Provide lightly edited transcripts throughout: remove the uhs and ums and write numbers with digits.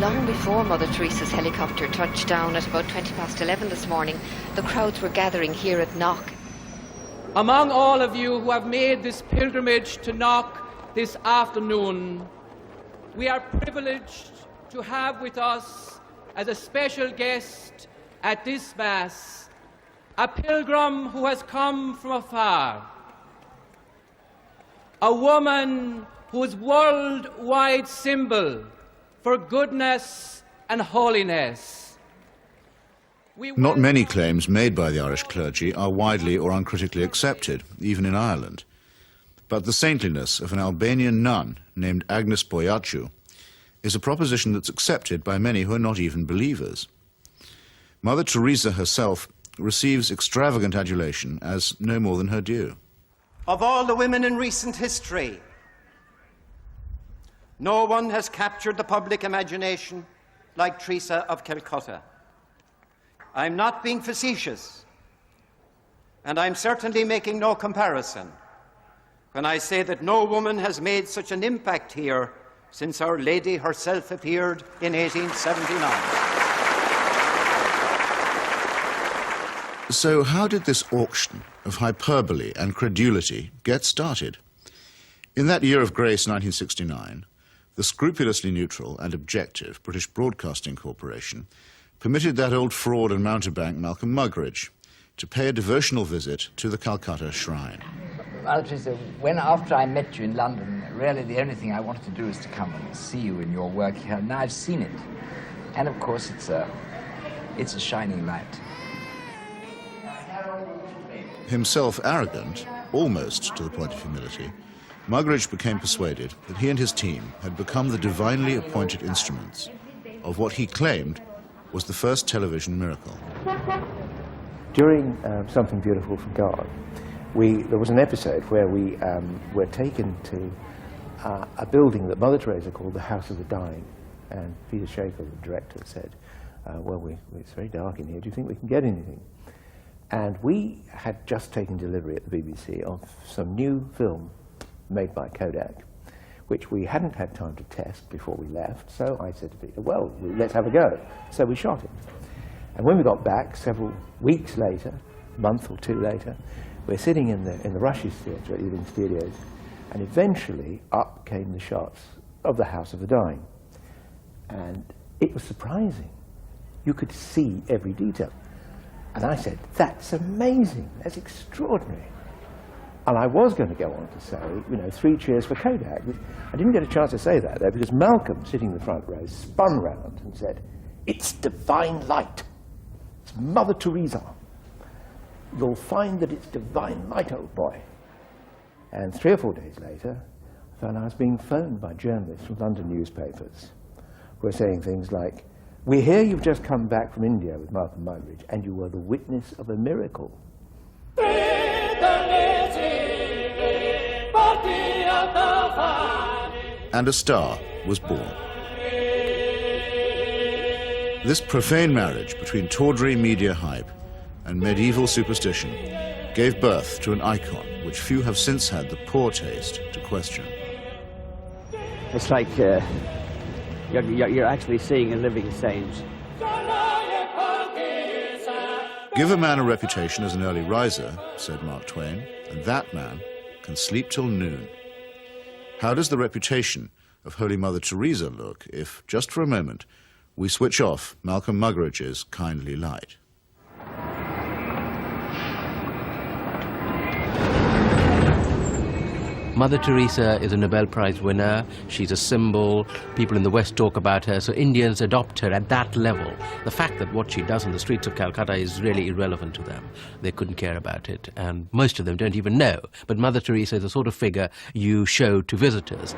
Long before Mother Teresa's helicopter touched down at about 11:20 this morning, the crowds were gathering here at Knock. Among all of you who have made this pilgrimage to Knock this afternoon, we are privileged to have with us as a special guest at this Mass a pilgrim who has come from afar, a woman whose worldwide symbol for goodness and holiness. Not many claims made by the Irish clergy are widely or uncritically accepted, even in Ireland. But the saintliness of an Albanian nun named Agnes Boyaciu is a proposition that's accepted by many who are not even believers. Mother Teresa herself receives extravagant adulation as no more than her due. Of all the women in recent history, no one has captured the public imagination like Teresa of Calcutta. I'm not being facetious, and I'm certainly making no comparison when I say that no woman has made such an impact here since Our Lady herself appeared in 1879. So how did this auction of hyperbole and credulity get started? In that year of grace, 1969, the scrupulously neutral and objective British Broadcasting Corporation permitted that old fraud and mountebank Malcolm Muggeridge to pay a devotional visit to the Calcutta Shrine. Well, Teresa, after I met you in London, really the only thing I wanted to do is to come and see you in your work here. Now I've seen it. And of course it's a shining light. Himself arrogant, almost to the point of humility, Muggeridge became persuaded that he and his team had become the divinely appointed instruments of what he claimed was the first television miracle. During Something Beautiful from God, there was an episode where we were taken to a building that Mother Teresa called the House of the Dying. And Peter Shaker, the director, said, well, it's very dark in here. Do you think we can get anything? And we had just taken delivery at the BBC of some new film made by Kodak, which we hadn't had time to test before we left. So I said to Peter, well, let's have a go. So we shot it. And when we got back, several weeks later, a month or two later, we're sitting in the Rushes Theatre at Ealing Studios, and eventually up came the shots of the House of the Dying. And it was surprising. You could see every detail. And I said, that's amazing, that's extraordinary. And I was going to go on to say, 3 cheers for Kodak. I didn't get a chance to say that though, because Malcolm, sitting in the front row, spun round and said, it's divine light. It's Mother Teresa. You'll find that it's divine light, old boy. And 3 or 4 days later, I found I was being phoned by journalists from London newspapers who were saying things like, we hear you've just come back from India with Malcolm Muggeridge, and you were the witness of a miracle. And a star was born. This profane marriage between tawdry media hype and medieval superstition gave birth to an icon which few have since had the poor taste to question. It's like you're actually seeing a living saint. Give a man a reputation as an early riser, said Mark Twain, and that man can sleep till noon. How does the reputation of Holy Mother Teresa look if, just for a moment, we switch off Malcolm Muggeridge's kindly light? Mother Teresa is a Nobel Prize winner. She's a symbol. People in the West talk about her, so Indians adopt her at that level. The fact that what she does on the streets of Calcutta is really irrelevant to them. They couldn't care about it, and most of them don't even know. But Mother Teresa is the sort of figure you show to visitors.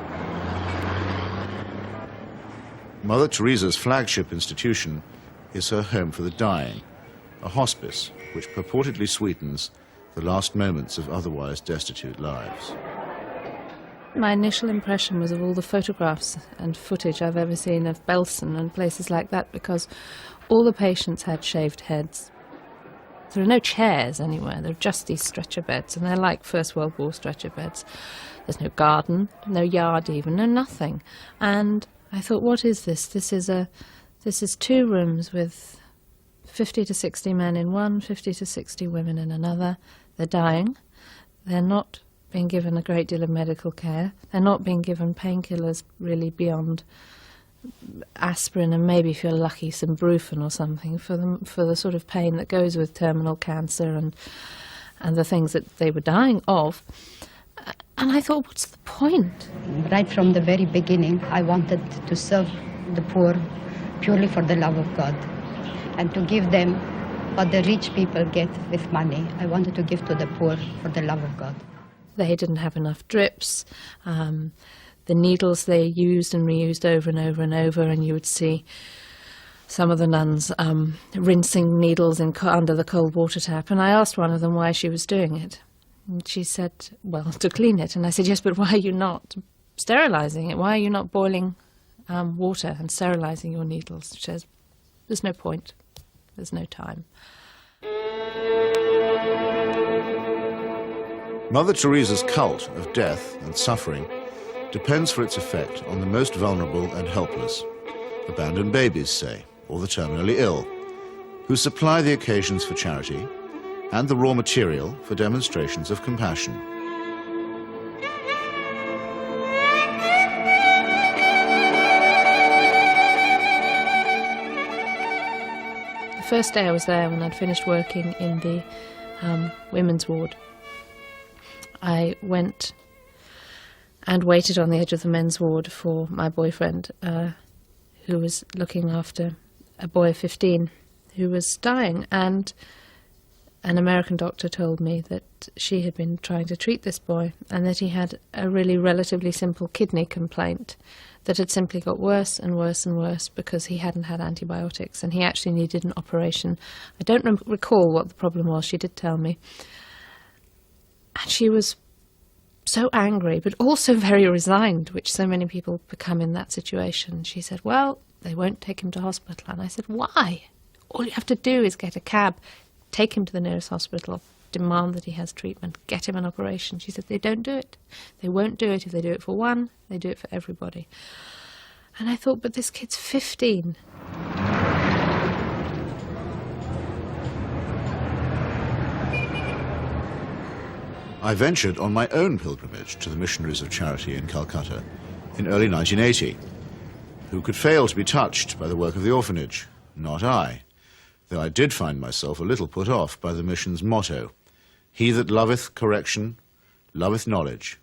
Mother Teresa's flagship institution is her home for the dying, a hospice which purportedly sweetens the last moments of otherwise destitute lives. My initial impression was of all the photographs and footage I've ever seen of Belsen and places like that, because all the patients had shaved heads. There are no chairs anywhere, there are just these stretcher beds, and they're like First World War stretcher beds. There's no garden, no yard even, no nothing. And I thought, what is this? This is 2 rooms with 50 to 60 men in one, 50 to 60 women in another. They're dying. They're not being given a great deal of medical care. They're not being given painkillers really beyond aspirin and maybe, if you're lucky, some Brufen or something for the sort of pain that goes with terminal cancer and the things that they were dying of. And I thought, what's the point? Right from the very beginning, I wanted to serve the poor purely for the love of God and to give them what the rich people get with money. I wanted to give to the poor for the love of God. They didn't have enough drips. The needles they used and reused over and over and over, and you would see some of the nuns rinsing needles under the cold water tap. And I asked one of them why she was doing it. And she said, well, to clean it. And I said, yes, but why are you not sterilising it? Why are you not boiling water and sterilising your needles? She says, there's no point. There's no time. Mother Teresa's cult of death and suffering depends for its effect on the most vulnerable and helpless, abandoned babies, say, or the terminally ill, who supply the occasions for charity and the raw material for demonstrations of compassion. The first day I was there, when I'd finished working in the women's ward, I went and waited on the edge of the men's ward for my boyfriend, who was looking after a boy of 15 who was dying. And an American doctor told me that she had been trying to treat this boy and that he had a really relatively simple kidney complaint that had simply got worse and worse and worse because he hadn't had antibiotics, and he actually needed an operation. I don't recall what the problem was. She did tell me. And she was so angry, but also very resigned, which so many people become in that situation. She said, well, they won't take him to hospital. And I said, why? All you have to do is get a cab, take him to the nearest hospital, demand that he has treatment, get him an operation. She said, they don't do it. They won't do it. If they do it for one, they do it for everybody. And I thought, but this kid's 15. I ventured on my own pilgrimage to the Missionaries of Charity in Calcutta in early 1980. Who could fail to be touched by the work of the orphanage? Not I, though I did find myself a little put off by the mission's motto, he that loveth correction, loveth knowledge.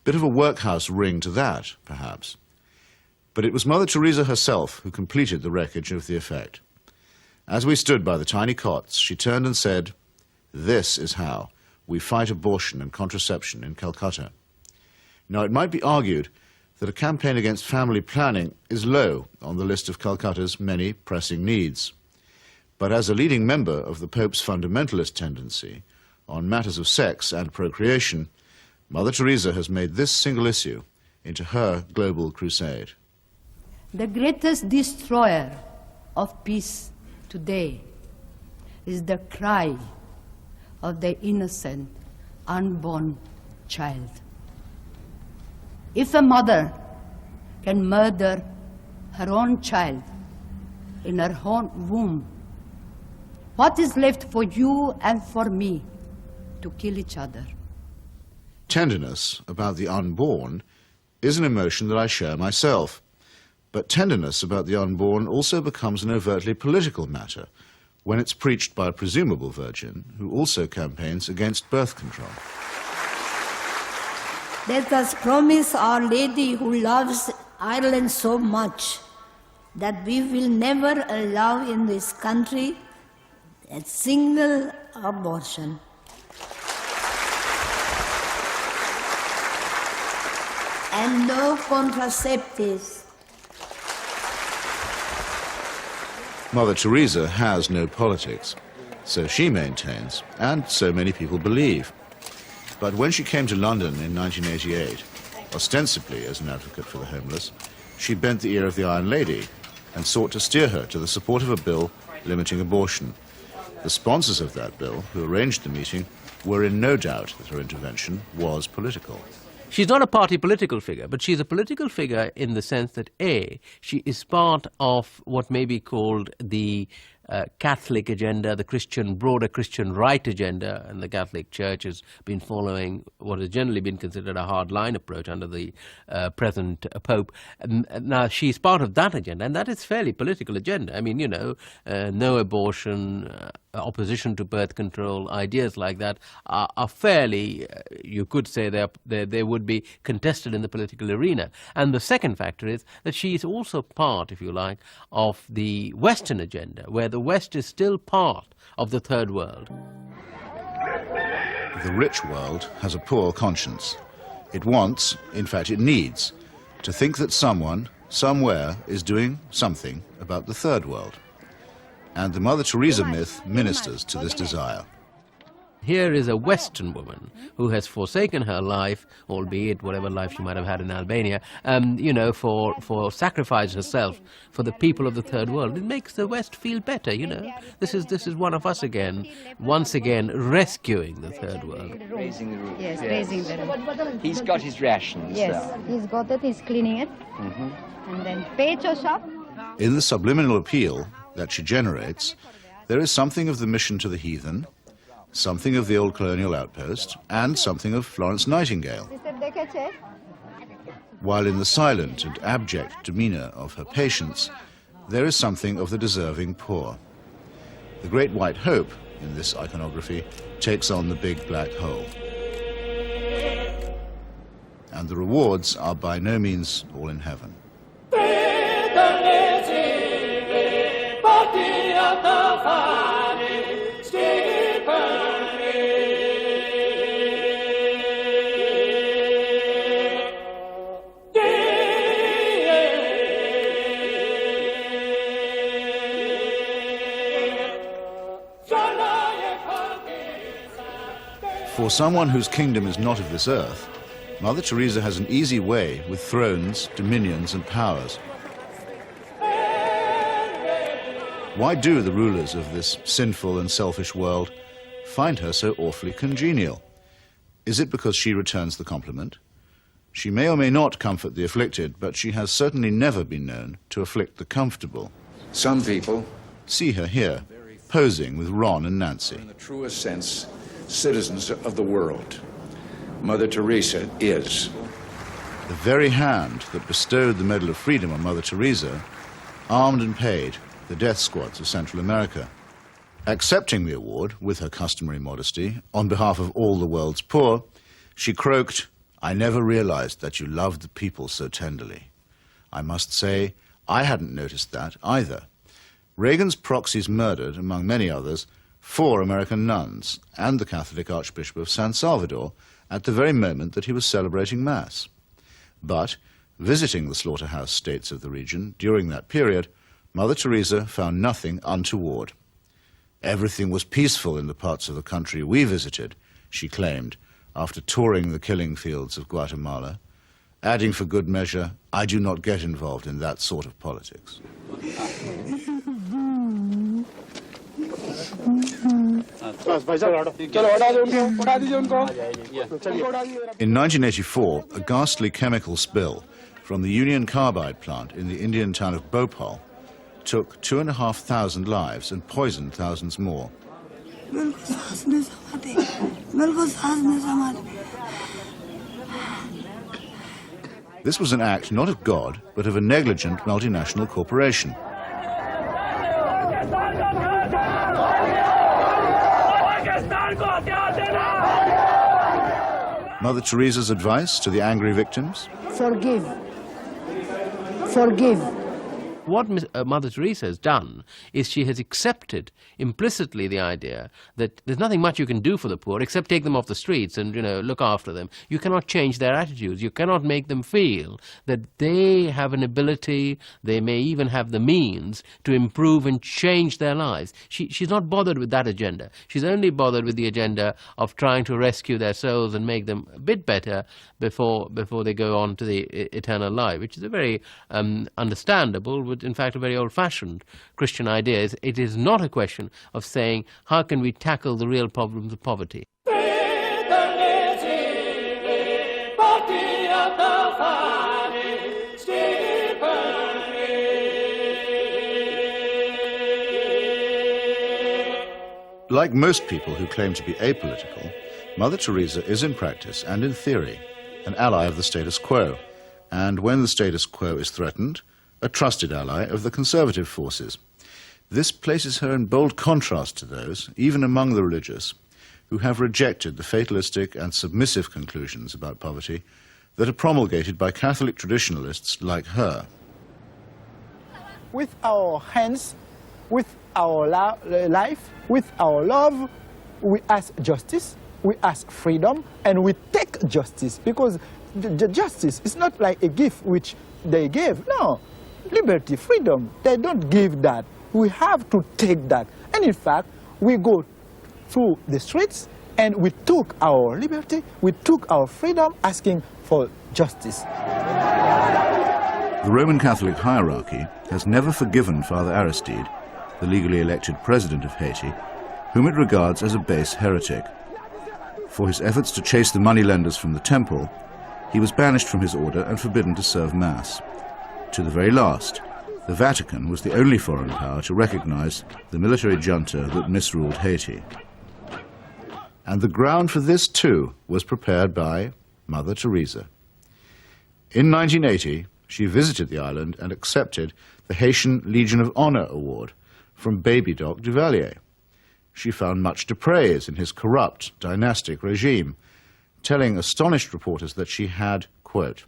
Bit of a workhouse ring to that, perhaps. But it was Mother Teresa herself who completed the wreckage of the effect. As we stood by the tiny cots, she turned and said, this is how we fight abortion and contraception in Calcutta. Now, it might be argued that a campaign against family planning is low on the list of Calcutta's many pressing needs. But as a leading member of the Pope's fundamentalist tendency on matters of sex and procreation, Mother Teresa has made this single issue into her global crusade. The greatest destroyer of peace today is the cry of the innocent, unborn child. If a mother can murder her own child in her own womb, what is left for you and for me to kill each other? Tenderness about the unborn is an emotion that I share myself. But tenderness about the unborn also becomes an overtly political matter when it's preached by a presumable virgin who also campaigns against birth control. Let us promise Our Lady, who loves Ireland so much, that we will never allow in this country a single abortion. And no contraceptives. Mother Teresa has no politics, so she maintains, and so many people believe. But when she came to London in 1988, ostensibly as an advocate for the homeless, she bent the ear of the Iron Lady and sought to steer her to the support of a bill limiting abortion. The sponsors of that bill, who arranged the meeting, were in no doubt that her intervention was political. She's not a party political figure, but she's a political figure in the sense that, A, she is part of what may be called the Catholic agenda, the broader Christian right agenda, and the Catholic Church has been following what has generally been considered a hard-line approach under the present Pope. Now, she's part of that agenda, and that is fairly political agenda. I mean, you know, no abortion, opposition to birth control, ideas like that are fairly, you could say they would be contested in the political arena. And the second factor is that she is also part, if you like, of the Western agenda, where the West is still part of the third world. The rich world has a poor conscience. It wants, in fact it needs, to think that someone, somewhere, is doing something about the third world. And the Mother Teresa myth ministers to this desire. Here is a Western woman who has forsaken her life, albeit whatever life she might have had in Albania, you know, for sacrifice herself for the people of the third world. It makes the West feel better, you know. This is one of us again, once again rescuing the third world. Raising the roof. Yes, raising the roof. He's got his rations. Yes, he's got it, he's cleaning it. And then pecho shop. In the subliminal appeal that she generates, there is something of the mission to the heathen, something of the old colonial outpost, and something of Florence Nightingale. While in the silent and abject demeanour of her patients, there is something of the deserving poor. The great white hope in this iconography takes on the big black hole. And the rewards are by no means all in heaven. For someone whose kingdom is not of this earth, Mother Teresa has an easy way with thrones, dominions, and powers. Why do the rulers of this sinful and selfish world find her so awfully congenial? Is it because she returns the compliment? She may or may not comfort the afflicted, but she has certainly never been known to afflict the comfortable. Some people see her here, posing with Ron and Nancy. In the truest sense, citizens of the world. Mother Teresa is. The very hand that bestowed the Medal of Freedom on Mother Teresa armed and paid the death squads of Central America. Accepting the award, with her customary modesty, on behalf of all the world's poor, she croaked, "I never realized that you loved the people so tenderly." I must say, I hadn't noticed that either. Reagan's proxies murdered, among many others, 4 American nuns and the Catholic Archbishop of San Salvador at the very moment that he was celebrating Mass. But, visiting the slaughterhouse states of the region during that period, Mother Teresa found nothing untoward. Everything was peaceful in the parts of the country we visited, she claimed, after touring the killing fields of Guatemala, adding for good measure, "I do not get involved in that sort of politics." In 1984, a ghastly chemical spill from the Union Carbide plant in the Indian town of Bhopal took 2,500 lives and poisoned thousands more. This was an act not of God, but of a negligent multinational corporation. Mother Teresa's advice to the angry victims? Forgive. Forgive. What Mother Teresa has done is she has accepted implicitly the idea that there's nothing much you can do for the poor except take them off the streets and, you know, look after them. You cannot change their attitudes. You cannot make them feel that they have an ability, they may even have the means to improve and change their lives. She's not bothered with that agenda. She's only bothered with the agenda of trying to rescue their souls and make them a bit better before they go on to the eternal life, which is a very understandable, but in fact a very old-fashioned Christian idea. It is not a question of saying, how can we tackle the real problems of poverty? Like most people who claim to be apolitical, Mother Teresa is in practice and in theory an ally of the status quo, and when the status quo is threatened, a trusted ally of the conservative forces. This places her in bold contrast to those, even among the religious, who have rejected the fatalistic and submissive conclusions about poverty that are promulgated by Catholic traditionalists like her. With our hands, with our life, with our love, we ask justice, we ask freedom, and we take justice, because the justice is not like a gift which they gave. No, liberty, freedom, they don't give that. We have to take that. And in fact, we go through the streets and we took our liberty, we took our freedom, asking for justice. The Roman Catholic hierarchy has never forgiven Father Aristide, the legally elected president of Haiti, whom it regards as a base heretic. For his efforts to chase the moneylenders from the temple, he was banished from his order and forbidden to serve Mass. To the very last, the Vatican was the only foreign power to recognize the military junta that misruled Haiti. And the ground for this, too, was prepared by Mother Teresa. In 1980, she visited the island and accepted the Haitian Legion of Honor Award from Baby Doc Duvalier. She found much to praise in his corrupt, dynastic regime, telling astonished reporters that she had, quote,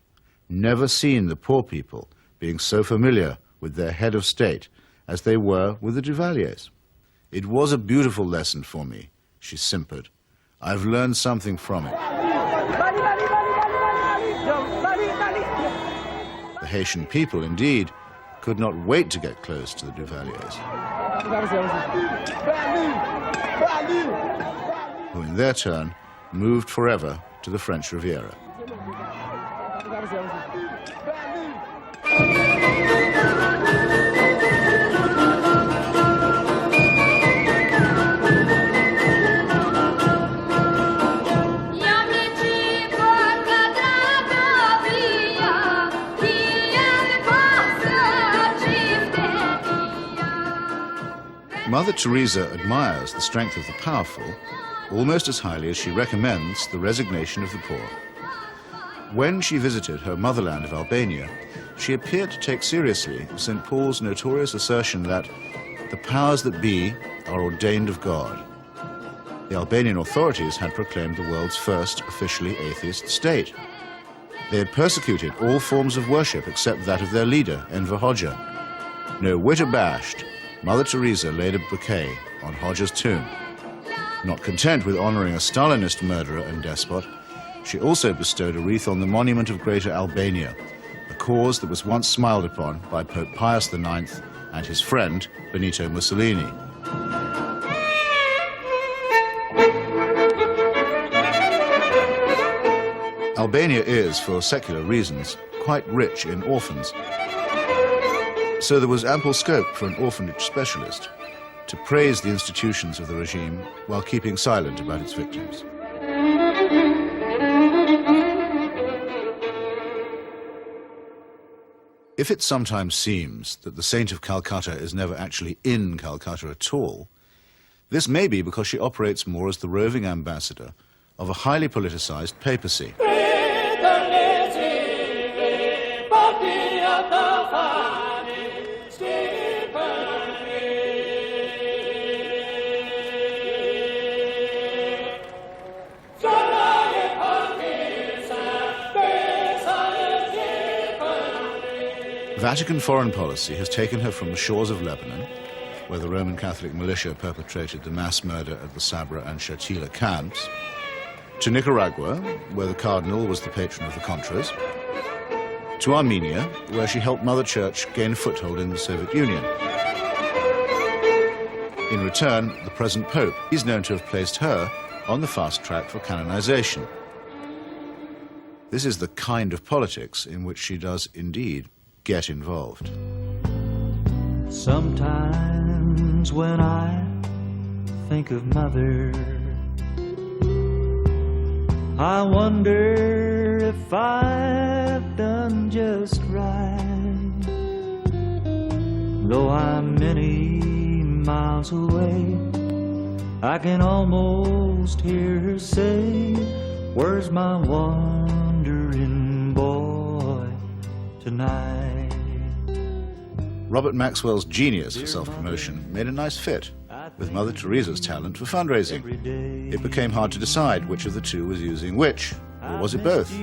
never seen the poor people being so familiar with their head of state as they were with the Duvaliers. It was a beautiful lesson for me, she simpered. I've learned something from it. The Haitian people, indeed, could not wait to get close to the Duvaliers, who in their turn moved forever to the French Riviera. Mother Teresa admires the strength of the powerful almost as highly as she recommends the resignation of the poor. When she visited her motherland of Albania, she appeared to take seriously St. Paul's notorious assertion that the powers that be are ordained of God. The Albanian authorities had proclaimed the world's first officially atheist state. They had persecuted all forms of worship except that of their leader, Enver Hoxha. No whit abashed, Mother Teresa laid a bouquet on Hoxha's tomb. Not content with honoring a Stalinist murderer and despot, she also bestowed a wreath on the monument of Greater Albania, a cause that was once smiled upon by Pope Pius IX and his friend, Benito Mussolini. Albania is, for secular reasons, quite rich in orphans. So there was ample scope for an orphanage specialist to praise the institutions of the regime while keeping silent about its victims. If it sometimes seems that the Saint of Calcutta is never actually in Calcutta at all, this may be because she operates more as the roving ambassador of a highly politicized papacy. Vatican foreign policy has taken her from the shores of Lebanon, where the Roman Catholic militia perpetrated the mass murder at the Sabra and Shatila camps, to Nicaragua, where the Cardinal was the patron of the Contras, to Armenia, where she helped Mother Church gain a foothold in the Soviet Union. In return, the present Pope is known to have placed her on the fast track for canonization. This is the kind of politics in which she does indeed get involved. Sometimes when I think of Mother, I wonder if I've done just right. Though I'm many miles away, I can almost hear her say, where's my wandering boy tonight? Robert Maxwell's genius for self-promotion made a nice fit with Mother Teresa's talent for fundraising. It became hard to decide which of the two was using which, or was it both?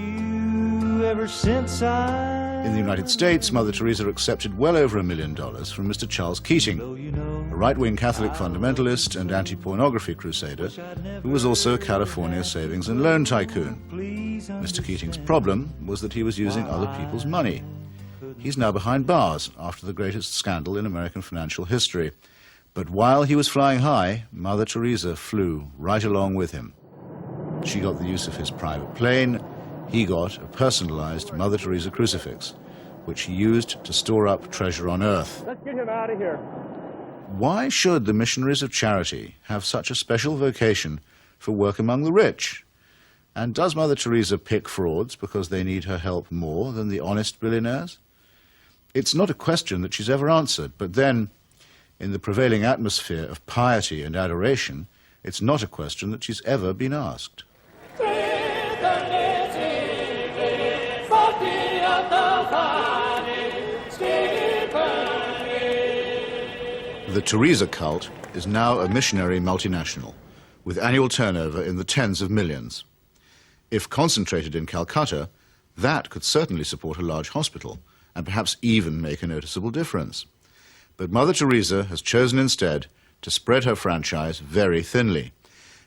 Ever since In the United States, Mother Teresa accepted well over $1 million from Mr. Charles Keating, a right-wing Catholic fundamentalist and anti-pornography crusader who was also a California savings and loan tycoon. Mr. Keating's problem was that he was using other people's money. He's now behind bars after the greatest scandal in American financial history. But while he was flying high, Mother Teresa flew right along with him. She got the use of his private plane. He got a personalized Mother Teresa crucifix, which he used to store up treasure on earth. Let's get him out of here. Why should the missionaries of charity have such a special vocation for work among the rich? And does Mother Teresa pick frauds because they need her help more than the honest billionaires? It's not a question that she's ever answered, but then, in the prevailing atmosphere of piety and adoration, it's not a question that she's ever been asked. The Teresa cult is now a missionary multinational, with annual turnover in the tens of millions. If concentrated in Calcutta, that could certainly support a large hospital, and perhaps even make a noticeable difference. But Mother Teresa has chosen instead to spread her franchise very thinly.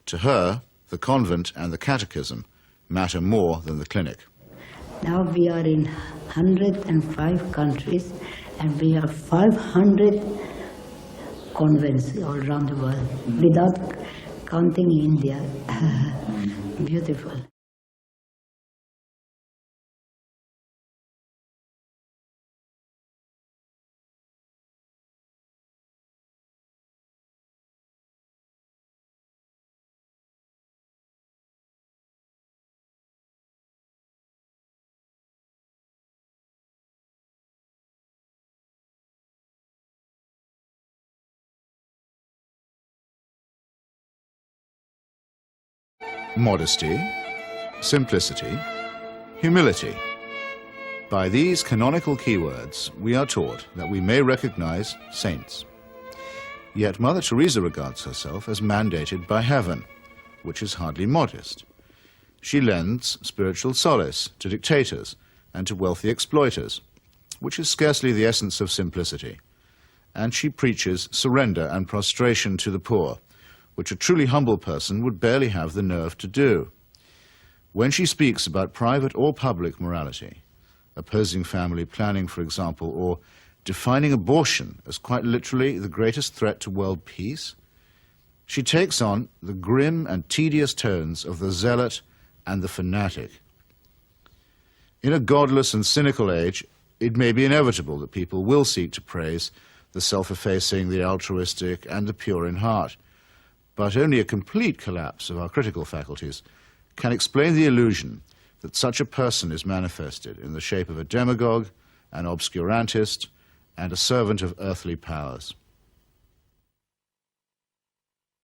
To her, the convent and the catechism matter more than the clinic. Now we are in 105 countries and we have 500 convents all around the world, without counting India. Beautiful. Modesty, simplicity, humility. By these canonical keywords, we are taught that we may recognize saints. Yet Mother Teresa regards herself as mandated by heaven, which is hardly modest. She lends spiritual solace to dictators and to wealthy exploiters, which is scarcely the essence of simplicity. And she preaches surrender and prostration to the poor, which a truly humble person would barely have the nerve to do. When she speaks about private or public morality, opposing family planning, for example, or defining abortion as quite literally the greatest threat to world peace, she takes on the grim and tedious tones of the zealot and the fanatic. In a godless and cynical age, it may be inevitable that people will seek to praise the self-effacing, the altruistic, and the pure in heart. But only a complete collapse of our critical faculties can explain the illusion that such a person is manifested in the shape of a demagogue, an obscurantist, and a servant of earthly powers.